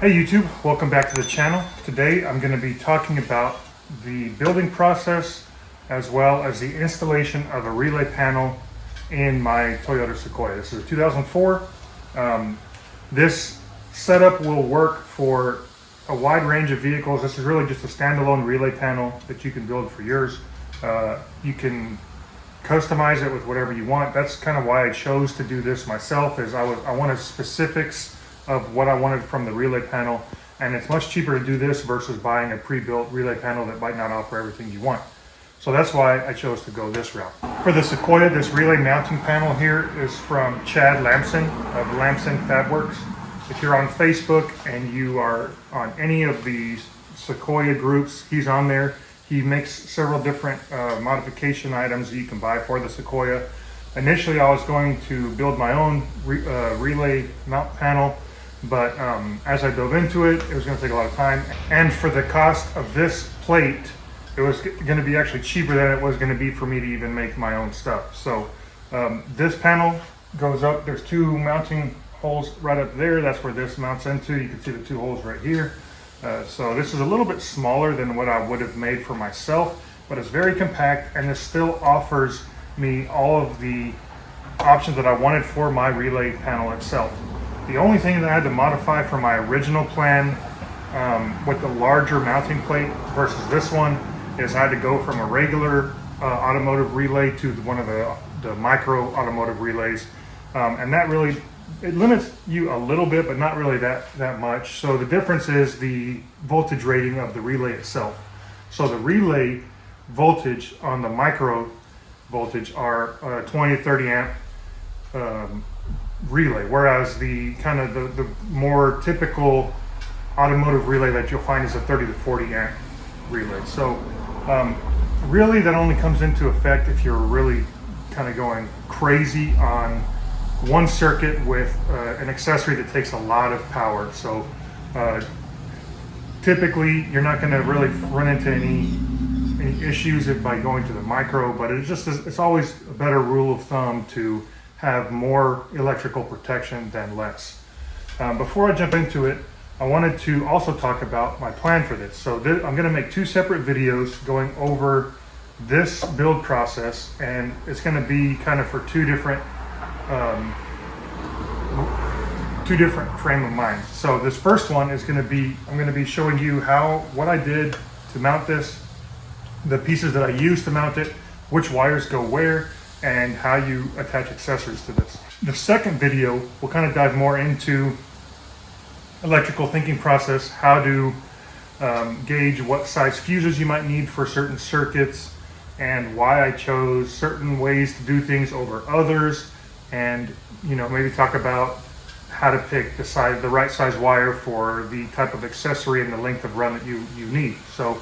Hey YouTube, welcome back to the channel. Today I'm going to be talking about the building process as well as the installation of a relay panel in my Toyota Sequoia. This is a 2004. This setup will work for a wide range of vehicles. This is really just a standalone relay panel that you can build for yours. You can customize it with whatever you want. That's kind of why I chose to do this myself, is I wanted specifics of what I wanted from the relay panel, and it's much cheaper to do this versus buying a pre-built relay panel that might not offer everything you want. So that's why I chose to go this route. For the Sequoia, this relay mounting panel here is from Chad Lamson of Lamson Fabworks. If you're on Facebook and you are on any of the Sequoia groups, he's on there. He makes several different modification items that you can buy for the Sequoia. Initially, I was going to build my own relay mount panel, but as I dove into it, it was going to take a lot of time. And for the cost of this plate, it was going to be actually cheaper than it was going to be for me to even make my own stuff. So this panel goes up. There's two mounting holes right up there. That's where this mounts into. You can see the two holes right here. So this is a little bit smaller than what I would have made for myself, but it's very compact, and this still offers me all of the options that I wanted for my relay panel itself. The only thing that I had to modify from my original plan with the larger mounting plate versus this one is I had to go from a regular automotive relay to one of the micro automotive relays, and that really, it limits you a little bit, but not really that much. So the difference is the voltage rating of the relay itself. So the relay voltage on the micro voltage are 20 to 30 amp relay, whereas the kind of the more typical automotive relay that you'll find is a 30 to 40 amp relay. So really that only comes into effect if you're really kind of going crazy on one circuit with an accessory that takes a lot of power. So typically you're not going to really run into any issues by going to the micro, but it's always a better rule of thumb to have more electrical protection than less. Before I jump into it, I wanted to also talk about my plan for this. So I'm going to make two separate videos going over this build process, and it's going to be kind of for two different frame of mind. So this first one is going to be, I'm going to be showing you what I did to mount this, the pieces that I use to mount it, which wires go where, and how you attach accessories to this. The second video will kind of dive more into electrical thinking process, how to gauge what size fuses you might need for certain circuits, and why I chose certain ways to do things over others, and maybe talk about how to pick the right size wire for the type of accessory and the length of run that you need. So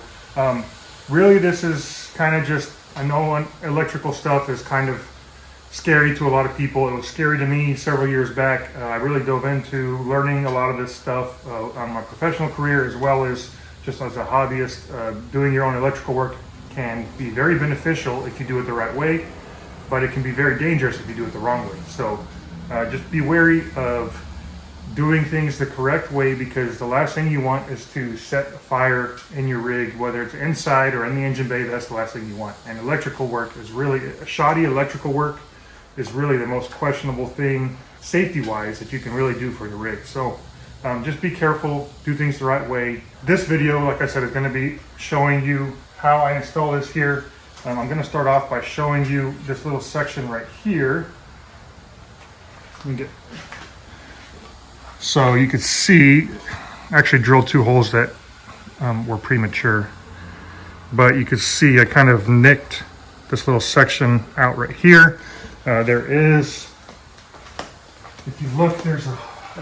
really this is kind of just, I know electrical stuff is kind of scary to a lot of people. It was scary to me several years back. I really dove into learning a lot of this stuff on my professional career, as well as just as a hobbyist. Doing your own electrical work can be very beneficial if you do it the right way, but it can be very dangerous if you do it the wrong way. So just be wary of doing things the correct way, because the last thing you want is to set a fire in your rig, whether it's inside or in the engine bay. That's the last thing you want. And electrical work is really, shoddy electrical work is really the most questionable thing safety-wise that you can really do for your rig. So just be careful, do things the right way. This video, like I said, is going to be showing you how I install this here. I'm going to start off by showing you this little section right here. So you could see, I actually drilled two holes that were premature, but you could see I kind of nicked this little section out right here. There is, if you look, there's a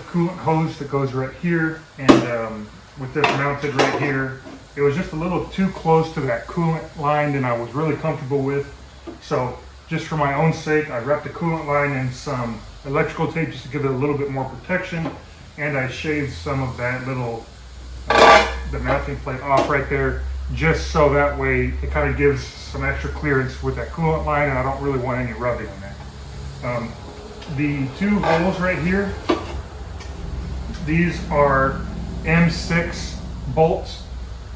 coolant hose that goes right here, and with this mounted right here, it was just a little too close to that coolant line than I was really comfortable with. So just for my own sake, I wrapped the coolant line in some electrical tape just to give it a little bit more protection, and I shaved some of that little the mounting plate off right there, just so that way it kind of gives some extra clearance with that coolant line, and I don't really want any rubbing on that. The two holes right here, these are M6 bolts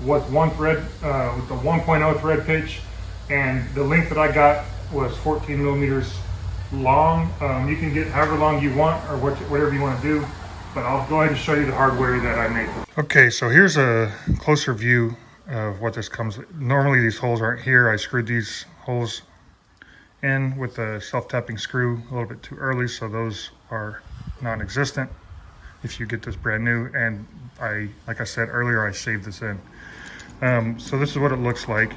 with one thread, with the 1.0 thread pitch, and the length that I got was 14 millimeters long. You can get however long you want, or whatever you want to do, but I'll go ahead and show you the hardware that I made. Okay, so here's a closer view of what this comes with. Normally these holes aren't here. I screwed these holes in with a self-tapping screw a little bit too early, so those are non-existent if you get this brand new. And like I said earlier, I shaved this in. So this is what it looks like.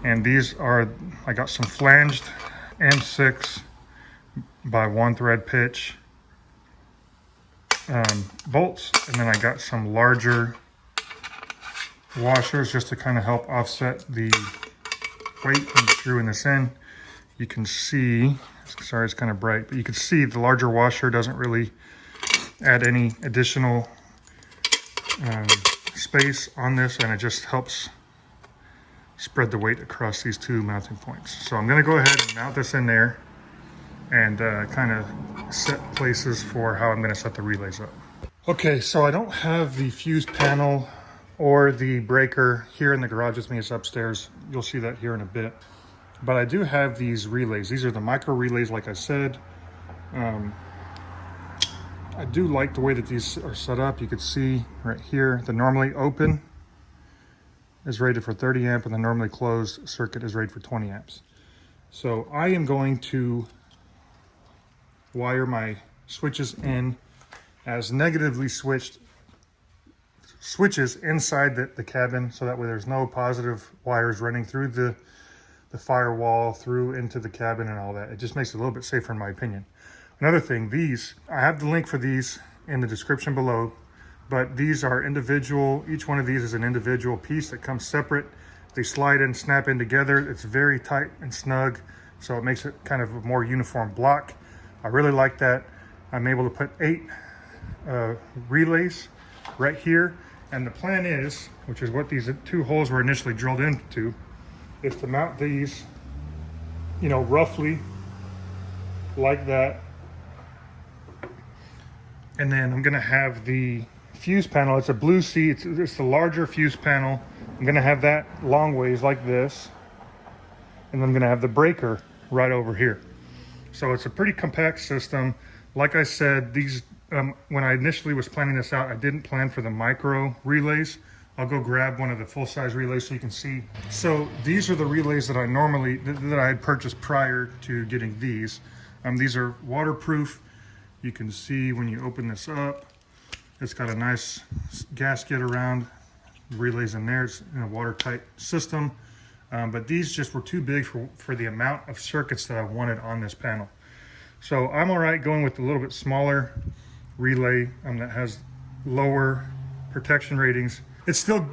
And these are, I got some flanged M6 by 1 thread pitch bolts, and then I got some larger washers just to kind of help offset the weight when screwing this in. You can see, sorry it's kind of bright, but you can see the larger washer doesn't really add any additional space on this, and it just helps spread the weight across these two mounting points. So I'm going to go ahead and mount this in there and kind of set places for how I'm going to set the relays up. Okay, so I don't have the fuse panel or the breaker here in the garage with me. It's upstairs. You'll see that here in a bit. But I do have these relays. These are the micro relays, like I said. I do like the way that these are set up. You can see right here, the normally open is rated for 30 amp and the normally closed circuit is rated for 20 amps. So I am going to wire my switches in as negatively switched switches inside the cabin, so that way there's no positive wires running through the firewall through into the cabin and all that. It just makes it a little bit safer in my opinion. Another thing, these, I have the link for these in the description below, but these are individual. Each one of these is an individual piece that comes separate. They slide and snap in together. It's very tight and snug, so it makes it kind of a more uniform block. I really like that. I'm able to put 8 relays right here, and the plan is, which is what these 2 holes were initially drilled into, is to mount these, you know, roughly like that. And then I'm gonna have the fuse panel. It's a blue C, it's the larger fuse panel. I'm gonna have that long ways like this, and I'm gonna have the breaker right over here. So it's a pretty compact system. Like I said, these when I initially was planning this out, I didn't plan for the micro relays. I'll go grab one of the full-size relays so you can see. So these are the relays that I had purchased prior to getting these. These are waterproof. You can see when you open this up, it's got a nice gasket around, relays in there. It's in a watertight system. But these just were too big for the amount of circuits that I wanted on this panel. So I'm all right going with a little bit smaller relay that has lower protection ratings. It's still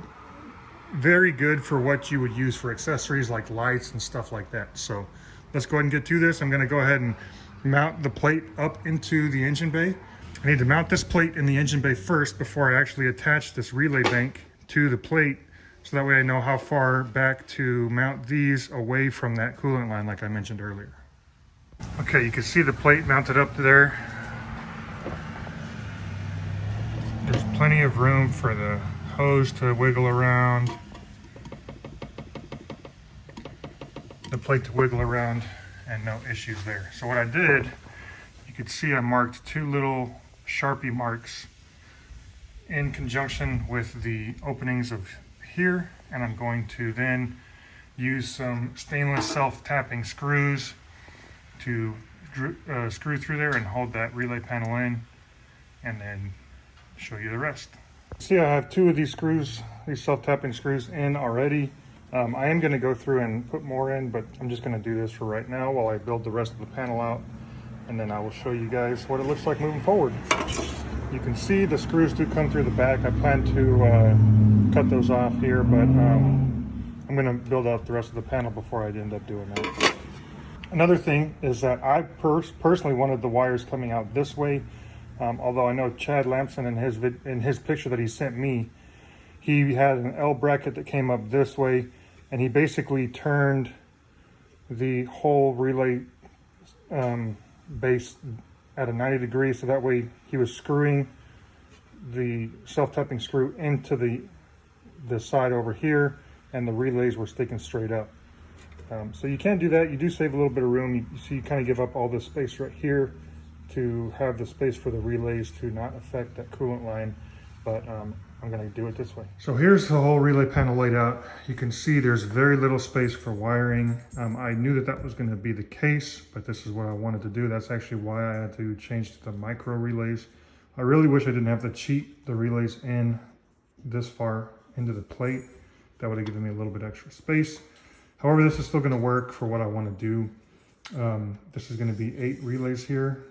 very good for what you would use for accessories like lights and stuff like that. So let's go ahead and get to this. I'm going to go ahead and mount the plate up into the engine bay. I need to mount this plate in the engine bay first before I actually attach this relay bank to the plate, so that way I know how far back to mount these away from that coolant line like I mentioned earlier. Okay, you can see the plate mounted up there. There's plenty of room for the hose to wiggle around, the plate to wiggle around, and no issues there. So what I did, you could see I marked 2 little Sharpie marks in conjunction with the openings of here, and I'm going to then use some stainless self-tapping screws to screw through there and hold that relay panel in, and then show you the rest. See, I have 2 of these screws, these self-tapping screws in already. I am going to go through and put more in, but I'm just going to do this for right now while I build the rest of the panel out, and then I will show you guys what it looks like moving forward. You can see the screws do come through the back. I plan to cut those off here, but I'm going to build out the rest of the panel before I end up doing that. Another thing is that I personally wanted the wires coming out this way, although I know Chad Lampson in his picture that he sent me, he had an L bracket that came up this way, and he basically turned the whole relay base at a 90 degrees, so that way he was screwing the self-tapping screw into the side over here, and the relays were sticking straight up. So you can do that. You do save a little bit of room. You see, you kind of give up all this space right here to have the space for the relays to not affect that coolant line, but I'm going to do it this way. So here's the whole relay panel laid out. You can see there's very little space for wiring. I knew that that was going to be the case, but this is what I wanted to do. That's actually why I had to change to the micro relays. I really wish I didn't have to cheat the relays in this far into the plate. That would have given me a little bit extra space. However, this is still going to work for what I want to do. This is going to be 8 relays here.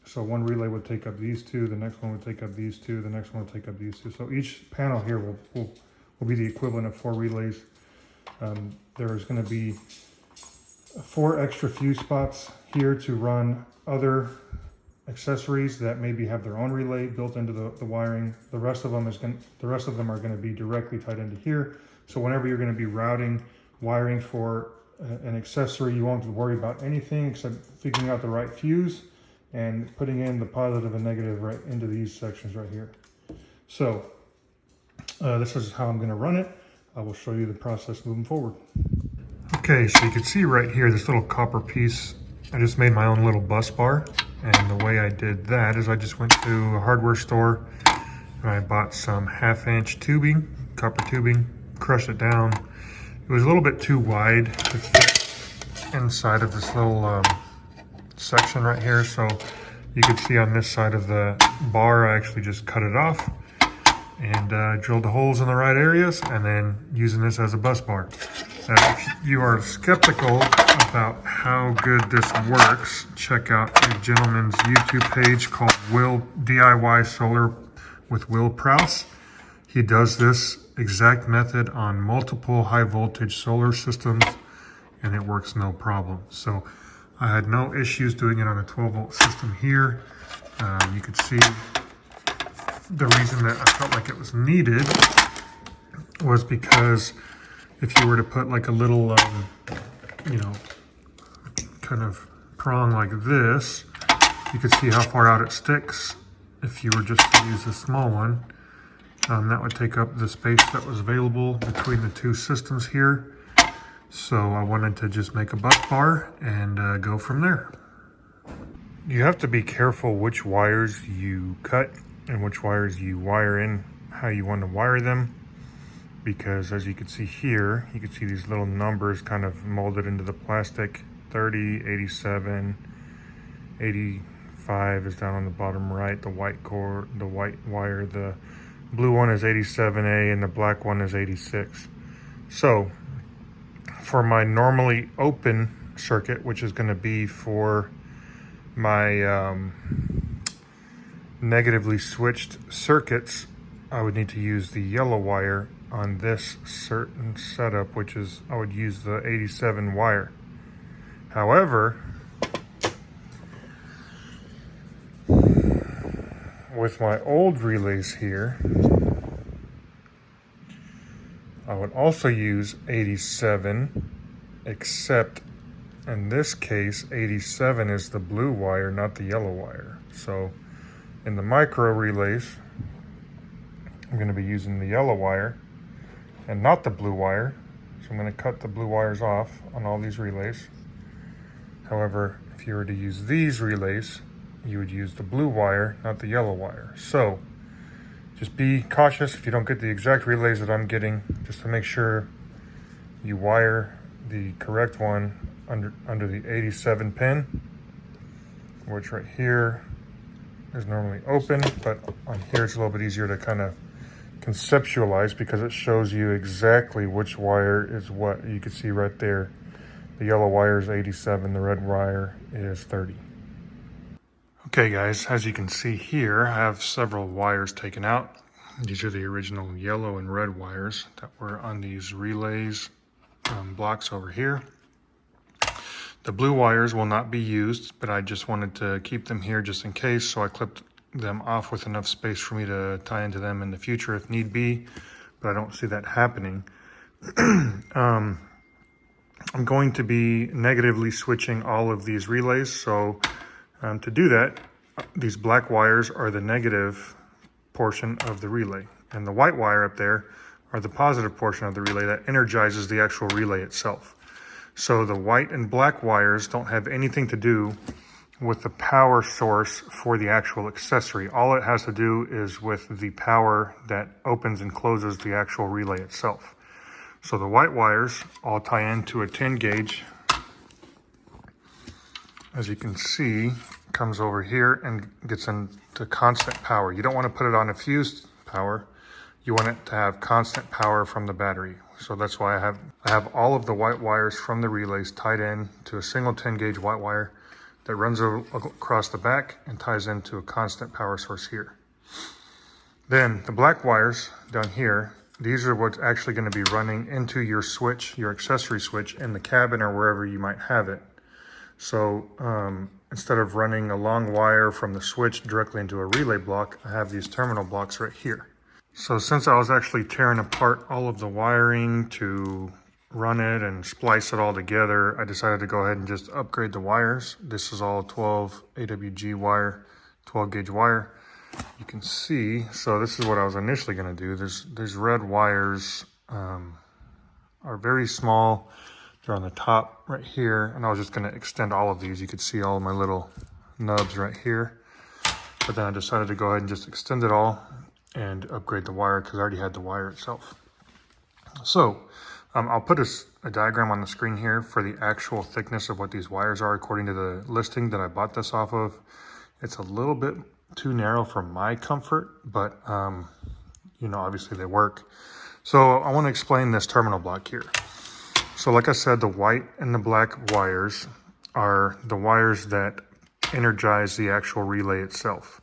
So one relay would take up these 2, the next one would take up these 2, the next one would take up these 2. So each panel here will be the equivalent of 4 relays. There's going to be 4 extra fuse spots here to run other accessories that maybe have their own relay built into the wiring. The rest of them are going to be directly tied into here. So whenever you're going to be routing wiring for an accessory, you won't have to worry about anything except figuring out the right fuse and putting in the positive and negative right into these sections right here. So this is how I'm going to run it. I will show you the process moving forward. Okay, so you can see right here this little copper piece. I just made my own little bus bar, and the way I did that is I just went to a hardware store and I bought some 1/2-inch tubing, copper tubing, crushed it down. It was a little bit too wide to fit inside of this little section right here, so you can see on this side of the bar I actually just cut it off and drilled the holes in the right areas, and then using this as a bus bar. Now, if you are skeptical about how good this works, check out a gentleman's YouTube page called Will DIY Solar with Will Prouse. He does this exact method on multiple high voltage solar systems, and it works no problem. So I had no issues doing it on a 12-volt system here. You could see the reason that I felt like it was needed was because if you were to put like a little, kind of prong like this, you could see how far out it sticks. If you were just to use a small one, that would take up the space that was available between the 2 systems here. So I wanted to just make a bus bar and go from there. You have to be careful which wires you cut and which wires you wire in, how you want to wire them, because as you can see here, you can see these little numbers kind of molded into the plastic. 30, 87, 85 is down on the bottom right, the white core, the white wire. The blue one is 87A and the black one is 86. So for my normally open circuit, which is going to be for my negatively switched circuits, I would need to use the yellow wire on this certain setup, which is I would use the 87 wire. However, with my old relays here, I would also use 87, except in this case, 87 is the blue wire, not the yellow wire. So in the micro relays, I'm going to be using the yellow wire and not the blue wire. So I'm going to cut the blue wires off on all these relays. However, if you were to use these relays, you would use the blue wire, not the yellow wire. So just be cautious if you don't get the exact relays that I'm getting, just to make sure you wire the correct one under the 87 pin, which right here is normally open, but on here it's a little bit easier to kind of conceptualize because it shows you exactly which wire is what. You can see right there, the yellow wire is 87, the red wire is 30. Okay guys, as you can see here, I have several wires taken out. These are the original yellow and red wires that were on these relays blocks over here. The blue wires will not be used, but I just wanted to keep them here just in case, so I clipped them off with enough space for me to tie into them in the future if need be, but I don't see that happening. I'm going to be negatively switching all of these relays, so to do that, these black wires are the negative portion of the relay. And the white wire up there are the positive portion of the relay that energizes the actual relay itself. So the white and black wires don't have anything to do with the power source for the actual accessory. All it has to do is with the power that opens and closes the actual relay itself. So the white wires all tie into a 10 gauge. As you can see, comes over here and gets into constant power. You don't want to put it on a fused power. You want it to have constant power from the battery. So that's why I have all of the white wires from the relays tied in to a single 10 gauge white wire that runs across the back and ties into a constant power source here. Then the black wires down here, these are what's actually going to be running into your switch, your accessory switch in the cabin or wherever you might have it. So instead of running a long wire from the switch directly into a relay block, I have these terminal blocks right here. So since I was actually tearing apart all of the wiring to run it and splice it all together, I decided to go ahead and just upgrade the wires. This is all 12 AWG wire, 12 gauge wire. You can see, so this is what I was initially going to do. These red wires are very small. They're on the top right here, and I was just going to extend all of these. You could see all of my little nubs right here. But then I decided to go ahead and just extend it all and upgrade the wire because I already had the wire itself. So I'll put a diagram on the screen here for the actual thickness of what these wires are according to the listing that I bought this off of. It's a little bit too narrow for my comfort, but you know, obviously they work. So I want to explain this terminal block here. So like I said, the white and the black wires are the wires that energize the actual relay itself.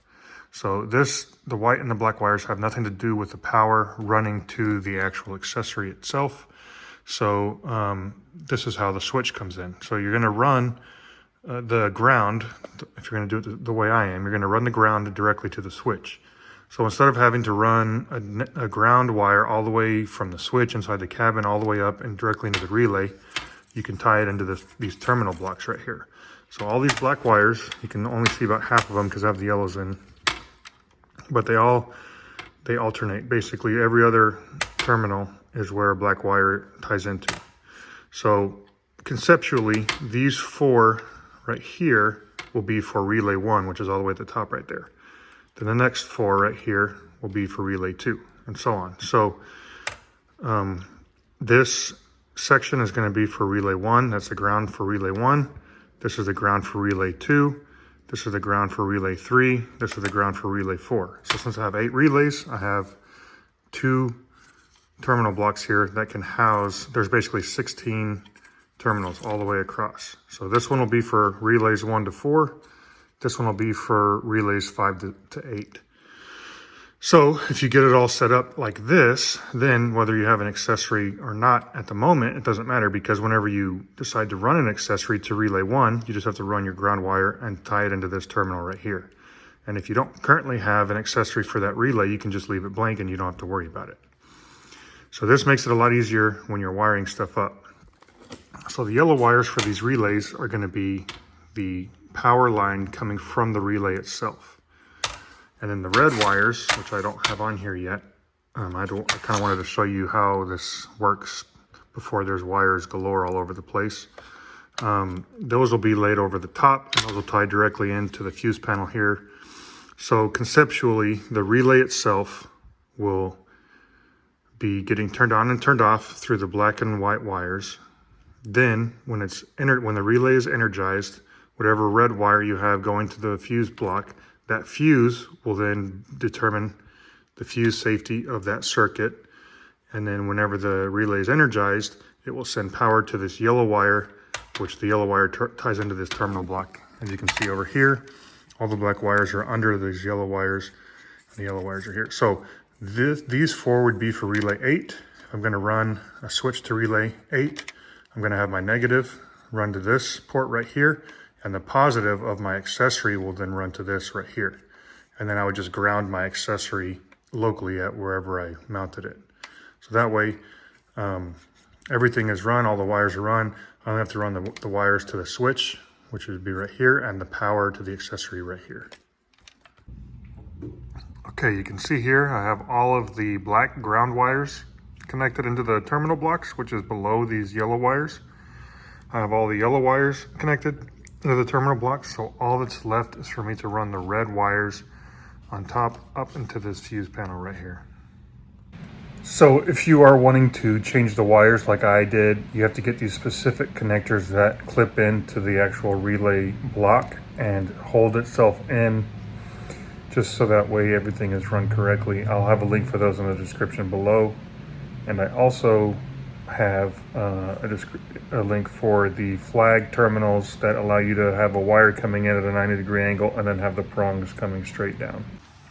So the white and the black wires have nothing to do with the power running to the actual accessory itself. So this is how the switch comes in. So you're going to run the ground, if you're going to do it the way I am, you're going to run the ground directly to the switch. So instead of having to run a ground wire all the way from the switch inside the cabin all the way up and directly into the relay, you can tie it into these terminal blocks right here. So all these black wires, you can only see about half of them because I have the yellows in, but they alternate. Basically every other terminal is where a black wire ties into. So conceptually, these four right here will be for relay 1, which is all the way at the top right there. Then the next four right here will be for relay 2, and so on. So this section is going to be for relay 1. That's the ground for relay 1. This is the ground for relay 2. This is the ground for relay 3. This is the ground for relay 4. So since I have 8 relays, I have 2 terminal blocks here that can house, there's basically 16 terminals all the way across. So this one will be for relays 1 to 4. This one will be for relays 5 to 8. So if you get it all set up like this, then whether you have an accessory or not at the moment, it doesn't matter, because whenever you decide to run an accessory to relay 1, you just have to run your ground wire and tie it into this terminal right here. And if you don't currently have an accessory for that relay, you can just leave it blank and you don't have to worry about it. So this makes it a lot easier when you're wiring stuff up. So the yellow wires for these relays are going to be the power line coming from the relay itself. And then the red wires, which I don't have on here yet, I kind of wanted to show you how this works before there's wires galore all over the place. Those will be laid over the top, and those will tie directly into the fuse panel here. So conceptually, the relay itself will be getting turned on and turned off through the black and white wires. Then when the relay is energized, whatever red wire you have going to the fuse block, that fuse will then determine the fuse safety of that circuit. And then whenever the relay is energized, it will send power to this yellow wire, which the yellow wire ties into this terminal block. As you can see over here, all the black wires are under these yellow wires, and the yellow wires are here. So these four would be for relay 8. I'm going to run a switch to relay 8. I'm going to have my negative run to this port right here, and the positive of my accessory will then run to this right here. And then I would just ground my accessory locally at wherever I mounted it. So that way, everything is run, all the wires are run. I only have to run the wires to the switch, which would be right here, and the power to the accessory right here. Okay, you can see here I have all of the black ground wires connected into the terminal blocks, which is below these yellow wires. I have all the yellow wires connected to the terminal blocks, so all that's left is for me to run the red wires on top up into this fuse panel right here. So if you are wanting to change the wires like I did, you have to get these specific connectors that clip into the actual relay block and hold itself in, just so that way everything is run correctly. I'll have a link for those in the description below. And I also have a link for the flag terminals that allow you to have a wire coming in at a 90-degree angle and then have the prongs coming straight down.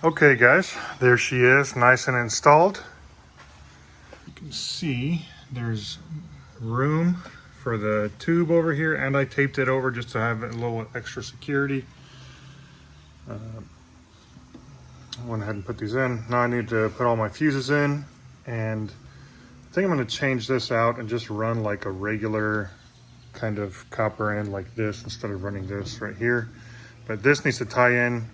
Okay guys, there she is, nice and installed. You can see there's room for the tube over here, and I taped it over just to have a little extra security. I went ahead and put these in. Now I need to put all my fuses in, and I think I'm going to change this out and just run like a regular kind of copper end like this instead of running this right here. But this needs to tie in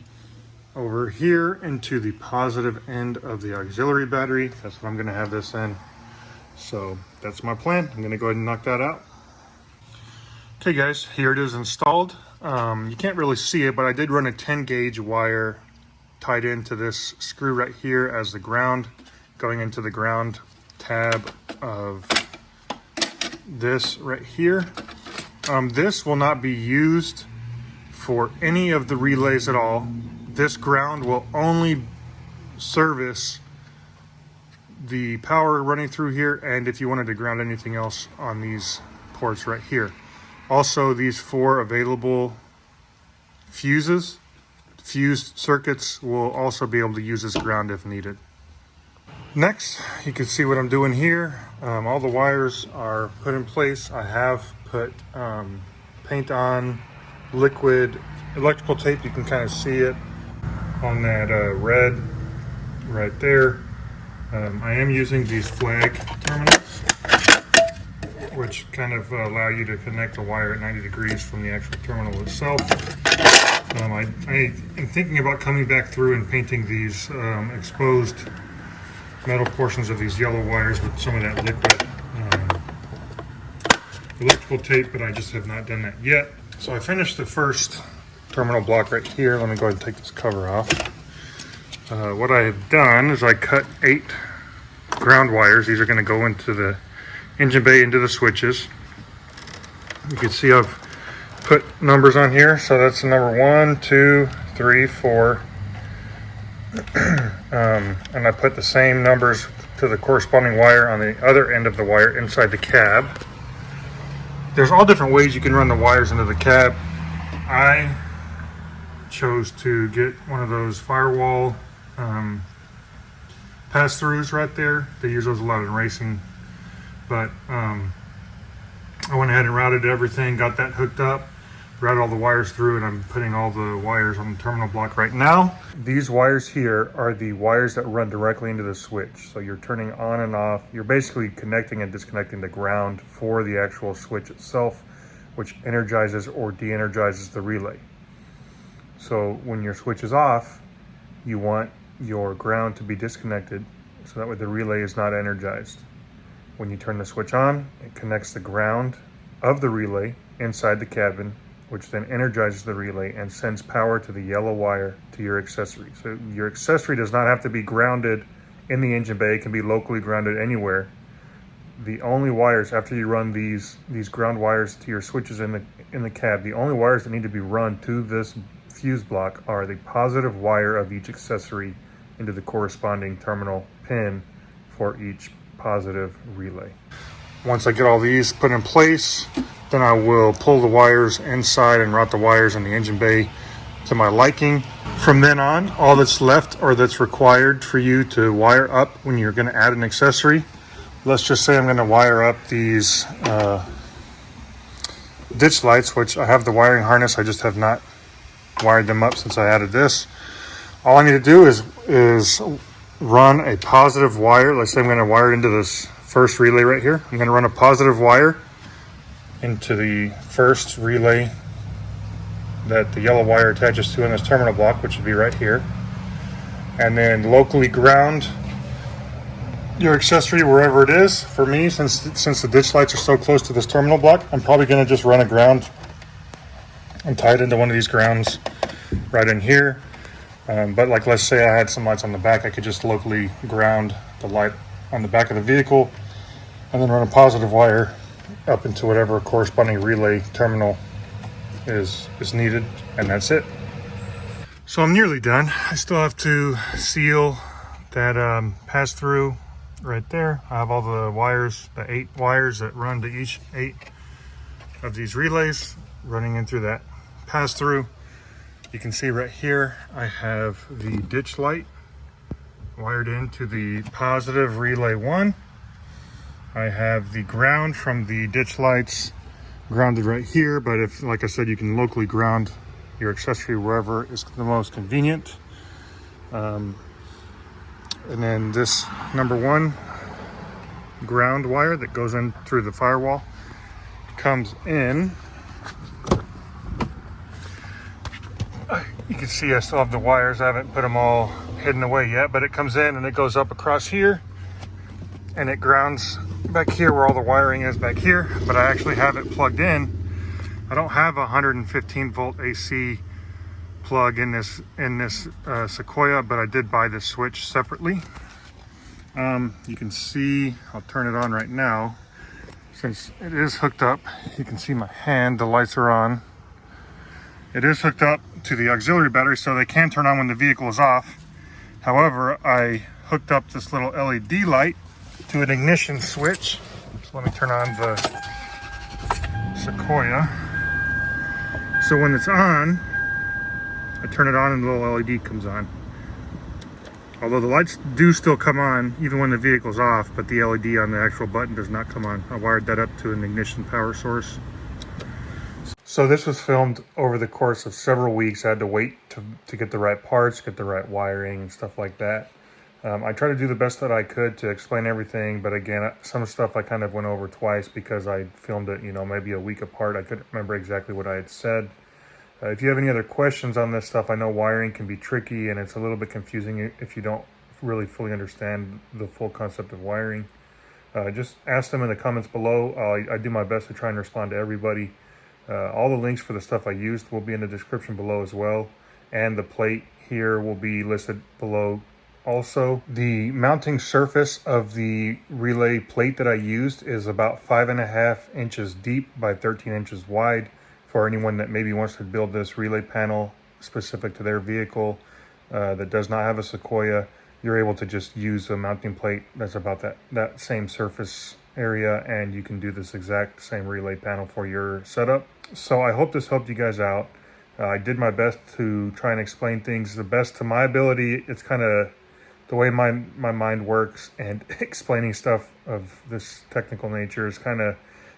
over here into the positive end of the auxiliary battery. That's what I'm going to have this in. So that's my plan. I'm going to go ahead and knock that out. Okay guys, here it is installed. You can't really see it, but I did run a 10 gauge wire tied into this screw right here as the ground, going into the ground tab of this right here. This will not be used for any of the relays at all. This ground will only service the power running through here, and if you wanted to ground anything else on these ports right here. Also, these 4 available fused circuits will also be able to use this ground if needed. Next, you can see what I'm doing here. All the wires are put in place. I have put paint on liquid electrical tape. You can kind of see it on that red right there. I am using these flag terminals, which kind of allow you to connect the wire at 90 degrees from the actual terminal itself. I am thinking about coming back through and painting these exposed metal portions of these yellow wires with some of that liquid electrical tape, but I just have not done that yet. So I finished the first terminal block right here. Let me go ahead and take this cover off. What I have done is I cut 8 ground wires. These are going to go into the engine bay, into the switches. You can see I've put numbers on here. So that's the number 1, 2, 3, 4. And I put the same numbers to the corresponding wire on the other end of the wire inside the cab. There's all different ways you can run the wires into the cab. I chose to get one of those firewall pass-throughs right there. They use those a lot in racing, but I went ahead and routed everything, got that hooked up, routed all the wires through, and I'm putting all the wires on the terminal block right now. These wires here are the wires that run directly into the switch. So you're turning on and off. You're basically connecting and disconnecting the ground for the actual switch itself, which energizes or de-energizes the relay. So when your switch is off, you want your ground to be disconnected so that way the relay is not energized. When you turn the switch on, it connects the ground of the relay inside the cabin, which then energizes the relay and sends power to the yellow wire to your accessory. So your accessory does not have to be grounded in the engine bay. It can be locally grounded anywhere. The only wires, after you run these ground wires to your switches in the cab, the only wires that need to be run to this fuse block are the positive wire of each accessory into the corresponding terminal pin for each positive relay. Once I get all these put in place, then I will pull the wires inside and route the wires in the engine bay to my liking. From then on, all that's left or that's required for you to wire up when you're going to add an accessory. Let's just say I'm going to wire up these ditch lights, which I have the wiring harness. I just have not wired them up since I added this. All I need to do is run a positive wire. Let's say I'm going to wire it into this first relay right here. I'm going to run a positive wire into the first relay that the yellow wire attaches to in this terminal block, which would be right here. and then locally ground your accessory wherever it is. For me, since the ditch lights are so close to this terminal block, I'm probably going to just run a ground and tie it into one of these grounds right in here. But like, let's say I had some lights on the back, I could just locally ground the light on the back of the vehicle and then run a positive wire up into whatever corresponding relay terminal is needed, and that's it. So I'm nearly done. I still have to seal that pass through right there. I have all the wires, the 8 wires that run to each 8 of these relays running in through that pass through. You can see right here I have the ditch light wired into the positive relay 1. I have the ground from the ditch lights grounded right here, but if, like I said, you can locally ground your accessory wherever is the most convenient. And then this number 1 ground wire that goes in through the firewall comes in. You can see I still have the wires. I haven't put them all hidden away yet, but it comes in and it goes up across here and it grounds back here where all the wiring is back here, but I actually have it plugged in. I don't have a 115 volt AC plug in this Sequoia, but I did buy this switch separately. You can see, I'll turn it on right now. Since it is hooked up, you can see my hand, the lights are on. It is hooked up to the auxiliary battery, so they can turn on when the vehicle is off. However, I hooked up this little LED light to an ignition switch. So let me turn on the Sequoia. So when it's on, I turn it on and the little LED comes on. Although the lights do still come on even when the vehicle's off, but the LED on the actual button does not come on. I wired that up to an ignition power source. So this was filmed over the course of several weeks. I had to wait to get the right parts, get the right wiring and stuff like that. I tried to do the best that I could to explain everything, but again, some stuff I kind of went over twice because I filmed it, maybe a week apart. I couldn't remember exactly what I had said. If you have any other questions on this stuff, I know wiring can be tricky and it's a little bit confusing if you don't really fully understand the full concept of wiring. Just ask them in the comments below. I do my best to try and respond to everybody. All the links for the stuff I used will be in the description below as well, and the plate here will be listed below also. The mounting surface of the relay plate that I used is about 5.5 inches deep by 13 inches wide. For anyone that maybe wants to build this relay panel specific to their vehicle that does not have a Sequoia, you're able to just use a mounting plate that's about that same surface area, and you can do this exact same relay panel for your setup. So I hope this helped you guys out. I did my best to try and explain things the best to my ability. It's kind of the way my mind works, and explaining stuff of this technical nature is kind of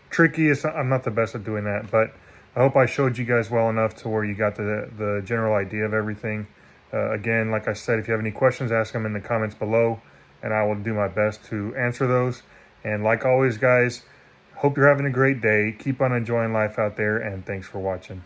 tricky. I'm not the best at doing that, but I hope I showed you guys well enough to where you got the general idea of everything. Again, like I said, if you have any questions, ask them in the comments below, and I will do my best to answer those. And like always, guys, hope you're having a great day. Keep on enjoying life out there, and thanks for watching.